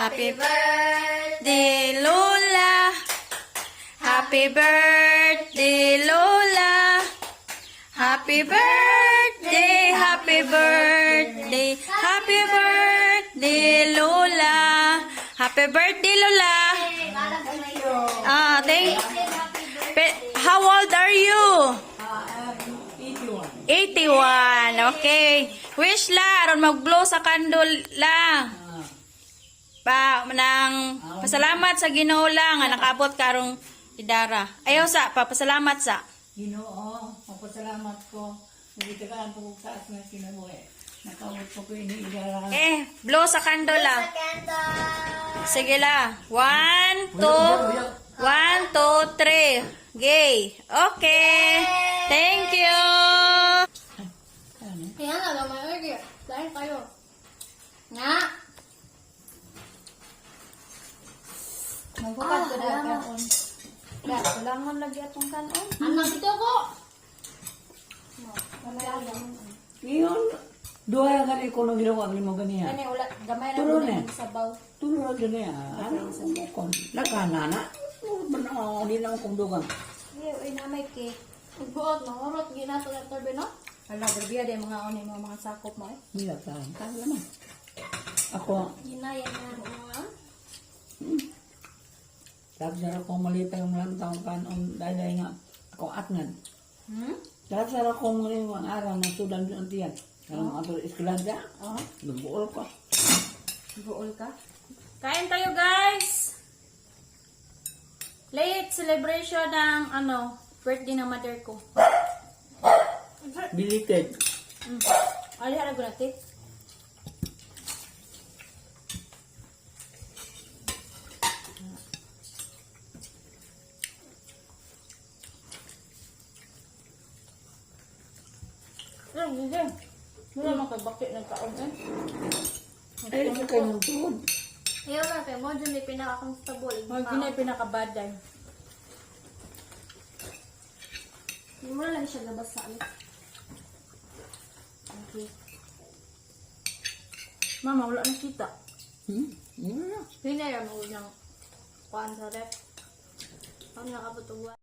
Happy birthday, Lola. Happy birthday, Lola. Happy birthday, happy birthday, happy birthday, Lola. Happy birthday, Lola. How old are you? 81. Okay. Wish la, aron mag-blow sa candle la. Pasalamat sa Ginoo lang nga nakaabot karong idara. Ayaw sa pasalamat sa Ginoo, magpasalamat ko. Hindi ka kaan po sa as na kinabuhi. Nakawit po ko iniidara. Blow sa candle la. Sige la. 1, 2, 1, 2, 3. Gay. Okay. Thank you. Kaya nga naman, okay. Dahil kayo. Nga. Magbukat ko na kaon. Kulangan lagi atong kanon. Anak ito ko. Ngayon, duha lang ganit ko nang ginawa ni mo ganiya. Kani ulat gamay na Tulo mo na. ng sabaw. Tulo lang ganiya. Ano kon? Nakanana. Hindi na akong dugang. Ay na may cake. Buot, mahurot. Ginato na ito, no? Hala, grabe day mga oni mga sakop mo eh. Hindi lang saan. Kaya naman. Ako, Ginayan na mga. tapos na ako malita yung lantang kanon. Dahil nga, ako atngan. Tapos na ako ngayon mga araw na sudan doon tiyan. Alam mo, ato isklan siya. Nagbuol ko. Buol ka? Kain tayo guys! Late celebration ng birthday ng mother ko. Belated. Ali harap natin. Hindi. Wala naman kay bakit nagkaon eh. Ay, ito kayo ng tuhod. Ayaw na kayo mo, dyan may pinaka-comfortable. Mga ginay pinakabaday. Hindi mo lang siya labas sa alit. Okay. Mama, wala na kita. Wala. Pinaya mo ng kuhaan sa rep. Ang nakapatuwa.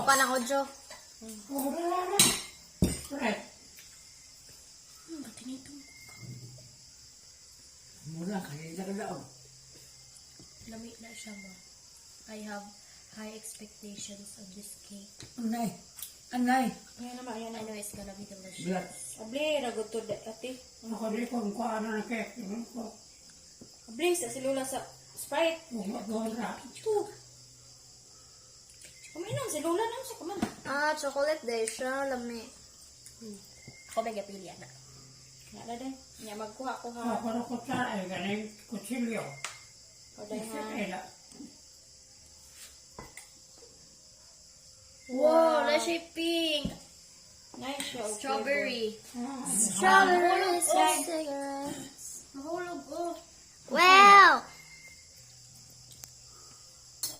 ka ng audio. Oh, wala. Right. Mura, kanina ka daw. Lami na siya ba? I have high expectations of this cake. Anay. Anay. Ayan naman, ayan I naman. know it's gonna be delicious. Black. Abli, ragot to ate. Ako di ko kung ano na cake. Abli, sa silula sa Sprite. Gora. Kuminom, silula na sa kaman. Ah, chocolate day siya. Lami. Ako may gapili, anak. Nada din. Nya magkuha-kuha. Ako na kutsara ay ganing kutsilyo. Oday ha. Wow, let's say pink. Nice siya. Strawberry. Ah, Strawberry. Cigarette.